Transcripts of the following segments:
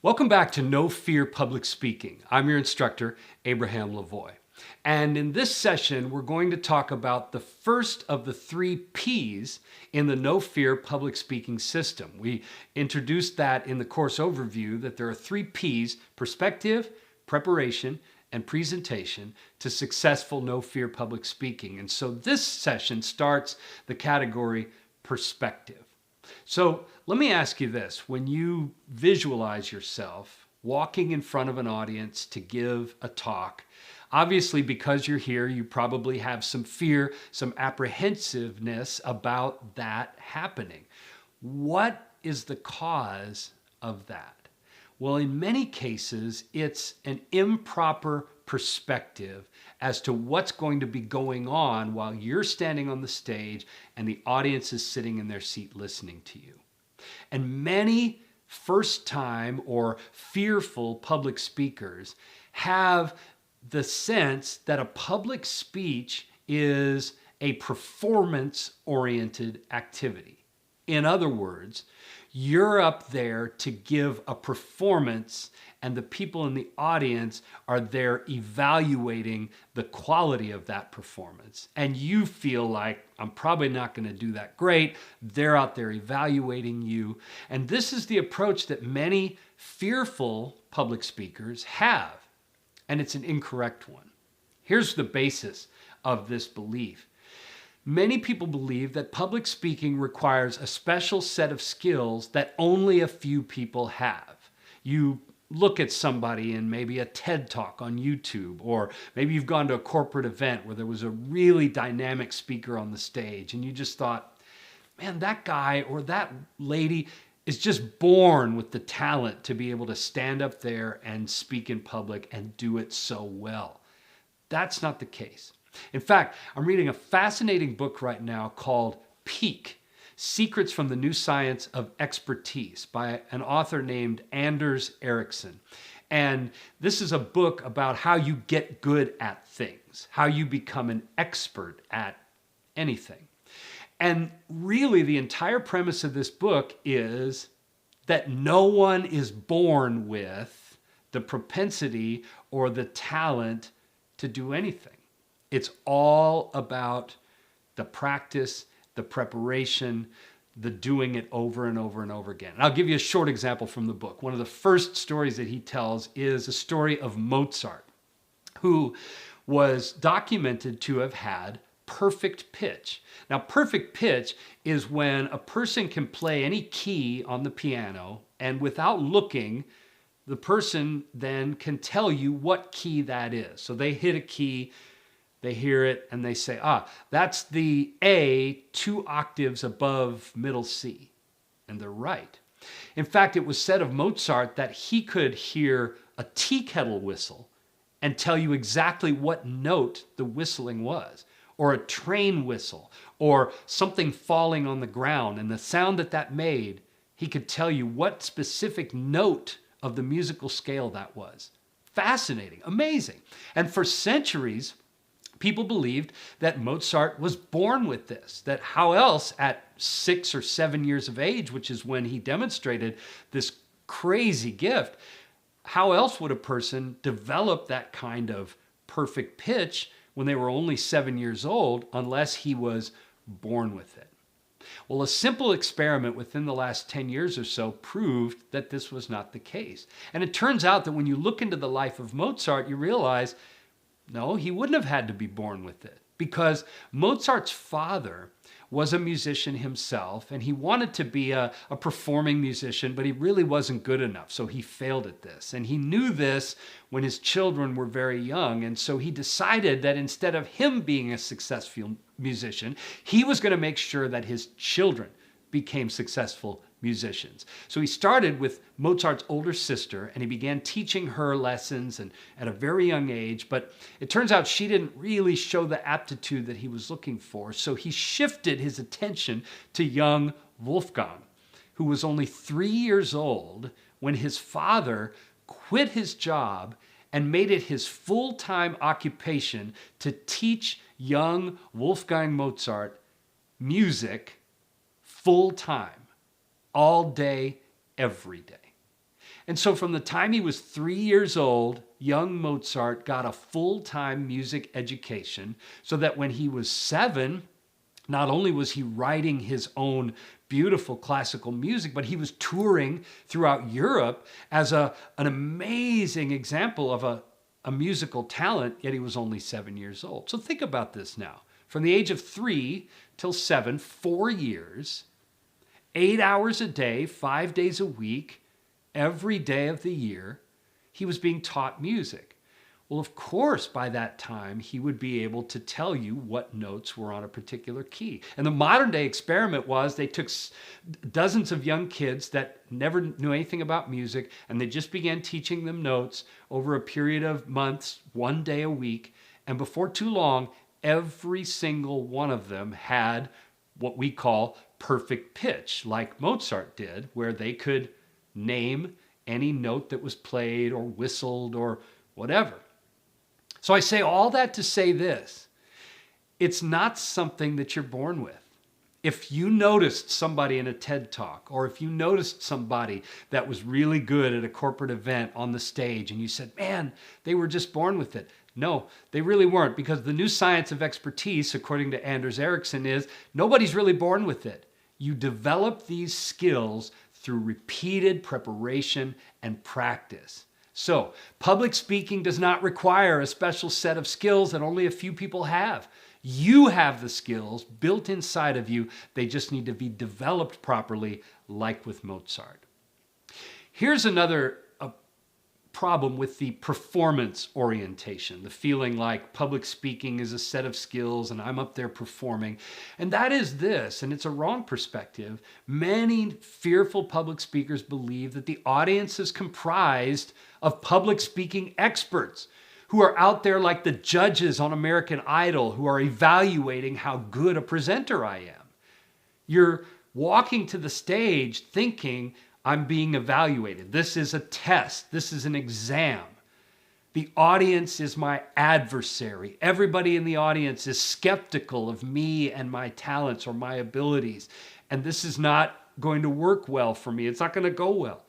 Welcome back to No Fear Public Speaking. I'm your instructor, Abraham Lavoie. And in this session, we're going to talk about the first of the 3 P's in the No Fear Public Speaking system. We introduced that in the course overview, that there are 3 P's: perspective, preparation, and presentation to successful No Fear Public Speaking. And so this session starts the category perspective. So let me ask you this. When you visualize yourself walking in front of an audience to give a talk, obviously because you're here, you probably have some fear, some apprehensiveness about that happening. What is the cause of that? Well, in many cases, it's an improper perspective as to what's going to be going on while you're standing on the stage and the audience is sitting in their seat listening to you. And many first-time or fearful public speakers have the sense that a public speech is a performance-oriented activity. In other words, you're up there to give a performance, and the people in the audience are there evaluating the quality of that performance. And you feel like, I'm probably not going to do that great. They're out there evaluating you. And this is the approach that many fearful public speakers have. And it's an incorrect one. Here's the basis of this belief. Many people believe that public speaking requires a special set of skills that only a few people have. You look at somebody in maybe a TED Talk on YouTube, or maybe you've gone to a corporate event where there was a really dynamic speaker on the stage, and you just thought, man, that guy or that lady is just born with the talent to be able to stand up there and speak in public and do it so well. That's not the case. In fact, I'm reading a fascinating book right now called Peak: Secrets from the New Science of Expertise by an author named Anders Ericsson. And this is a book about how you get good at things, how you become an expert at anything. And really, the entire premise of this book is that no one is born with the propensity or the talent to do anything. It's all about the practice, the preparation, the doing it over and over and over again. And I'll give you a short example from the book. One of the first stories that he tells is a story of Mozart, who was documented to have had perfect pitch. Now, perfect pitch is when a person can play any key on the piano, and without looking, the person then can tell you what key that is. So they hit a key, they hear it, and they say, that's the A 2 octaves above middle C. And they're right. In fact, it was said of Mozart that he could hear a tea kettle whistle and tell you exactly what note the whistling was, or a train whistle, or something falling on the ground, and the sound that that made, he could tell you what specific note of the musical scale that was. Fascinating, amazing. And for centuries, people believed that Mozart was born with this, that how else at 6 or 7 years of age, which is when he demonstrated this crazy gift, how else would a person develop that kind of perfect pitch when they were only 7 years old unless he was born with it? Well, a simple experiment within the last 10 years or so proved that this was not the case. And it turns out that when you look into the life of Mozart, you realize, no, he wouldn't have had to be born with it, because Mozart's father was a musician himself, and he wanted to be a performing musician, but he really wasn't good enough, so he failed at this. And he knew this when his children were very young, and so he decided that instead of him being a successful musician, he was going to make sure that his children became successful musicians. So he started with Mozart's older sister, and he began teaching her lessons and at a very young age, but it turns out she didn't really show the aptitude that he was looking for. So he shifted his attention to young Wolfgang, who was only 3 years old when his father quit his job and made it his full-time occupation to teach young Wolfgang Mozart music full-time, all day, every day. And so from the time he was 3 years old, young Mozart got a full-time music education so that when he was 7, not only was he writing his own beautiful classical music, but he was touring throughout Europe as an amazing example of a musical talent, yet he was only 7 years old. So think about this now. From the age of 3 till 7, 4 years, 8 hours a day, 5 days a week, every day of the year, he was being taught music. Well, of course, by that time, he would be able to tell you what notes were on a particular key. And the modern day experiment was they took dozens of young kids that never knew anything about music, and they just began teaching them notes over a period of months, 1 day a week. And before too long, every single one of them had what we call perfect pitch, like Mozart did, where they could name any note that was played or whistled or whatever. So I say all that to say this. It's not something that you're born with. If you noticed somebody in a TED Talk, or if you noticed somebody that was really good at a corporate event on the stage and you said, man, they were just born with it. No, they really weren't, because the new science of expertise, according to Anders Ericsson, is nobody's really born with it. You develop these skills through repeated preparation and practice. So, public speaking does not require a special set of skills that only a few people have. You have the skills built inside of you. They just need to be developed properly, like with Mozart. Here's another problem with the performance orientation, the feeling like public speaking is a set of skills and I'm up there performing. And that is this, and it's a wrong perspective. Many fearful public speakers believe that the audience is comprised of public speaking experts who are out there like the judges on American Idol who are evaluating how good a presenter I am. You're walking to the stage thinking, I'm being evaluated. This is a test. This is an exam. The audience is my adversary. Everybody in the audience is skeptical of me and my talents or my abilities. And this is not going to work well for me. It's not going to go well.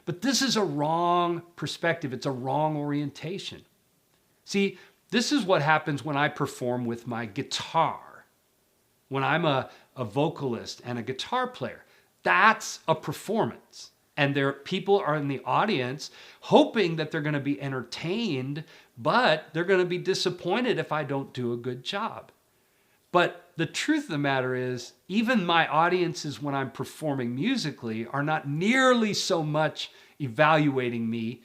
But this is a wrong perspective. It's a wrong orientation. See, this is what happens when I perform with my guitar. When I'm a vocalist and a guitar player. That's a performance. And people are in the audience hoping that they're going to be entertained, but they're going to be disappointed if I don't do a good job. But the truth of the matter is, even my audiences when I'm performing musically are not nearly so much evaluating me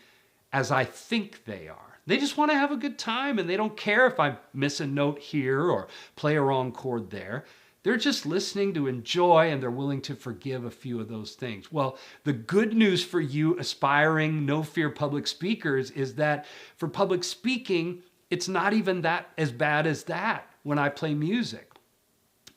as I think they are. They just want to have a good time, and they don't care if I miss a note here or play a wrong chord there. They're just listening to enjoy, and they're willing to forgive a few of those things. Well, the good news for you aspiring no-fear public speakers is that for public speaking, it's not even that as bad as that when I play music.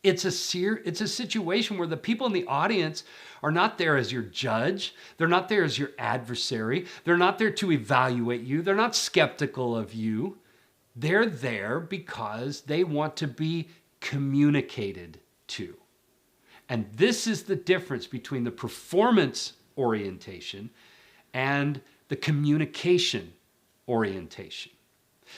It's a situation where the people in the audience are not there as your judge. They're not there as your adversary. They're not there to evaluate you. They're not skeptical of you. They're there because they want to be communicated to. And this is the difference between the performance orientation and the communication orientation.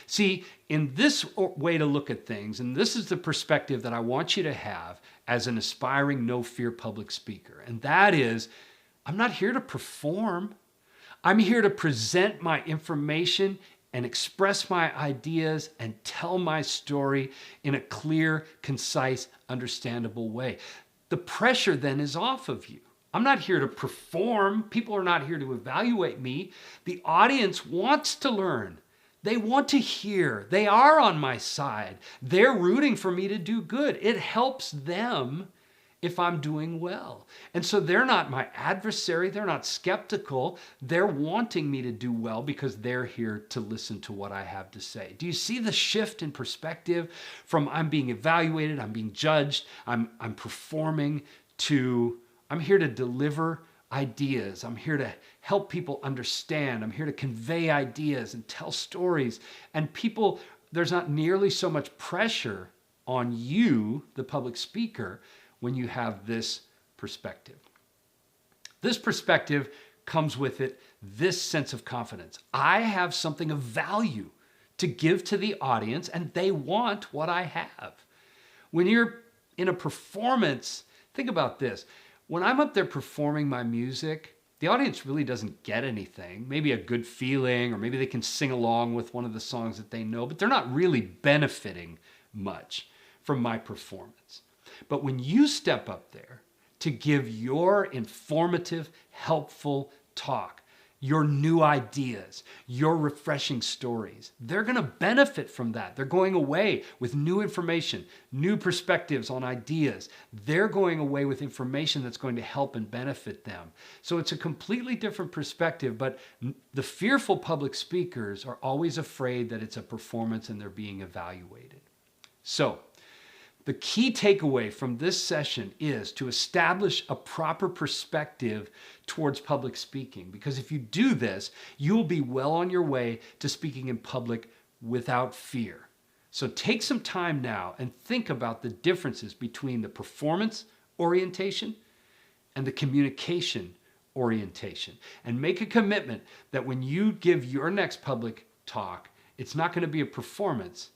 See, in this way to look at things, and this is the perspective that I want you to have as an aspiring no-fear public speaker, and that is, I'm not here to perform. I'm here to present my information and express my ideas and tell my story in a clear, concise, understandable way. The pressure then is off of you. I'm not here to perform. People are not here to evaluate me. The audience wants to learn. They want to hear. They are on my side. They're rooting for me to do good. It helps them if I'm doing well. And so they're not my adversary. They're not skeptical. They're wanting me to do well because they're here to listen to what I have to say. Do you see the shift in perspective from I'm being evaluated, I'm being judged, I'm performing, to I'm here to deliver ideas. I'm here to help people understand. I'm here to convey ideas and tell stories. And people, there's not nearly so much pressure on you, the public speaker, when you have this perspective. This perspective comes with it this sense of confidence. I have something of value to give to the audience, and they want what I have. When you're in a performance, think about this. When I'm up there performing my music, the audience really doesn't get anything. Maybe a good feeling, or maybe they can sing along with one of the songs that they know, but they're not really benefiting much from my performance. But when you step up there to give your informative, helpful talk, your new ideas, your refreshing stories, they're going to benefit from that. They're going away with new information, new perspectives on ideas. They're going away with information that's going to help and benefit them. So it's a completely different perspective, but the fearful public speakers are always afraid that it's a performance and they're being evaluated. So the key takeaway from this session is to establish a proper perspective towards public speaking, because if you do this, you'll be well on your way to speaking in public without fear. So take some time now and think about the differences between the performance orientation and the communication orientation, and make a commitment that when you give your next public talk, it's not going to be a performance.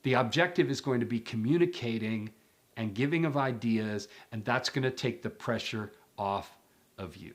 The objective is going to be communicating and giving of ideas, and that's going to take the pressure off of you.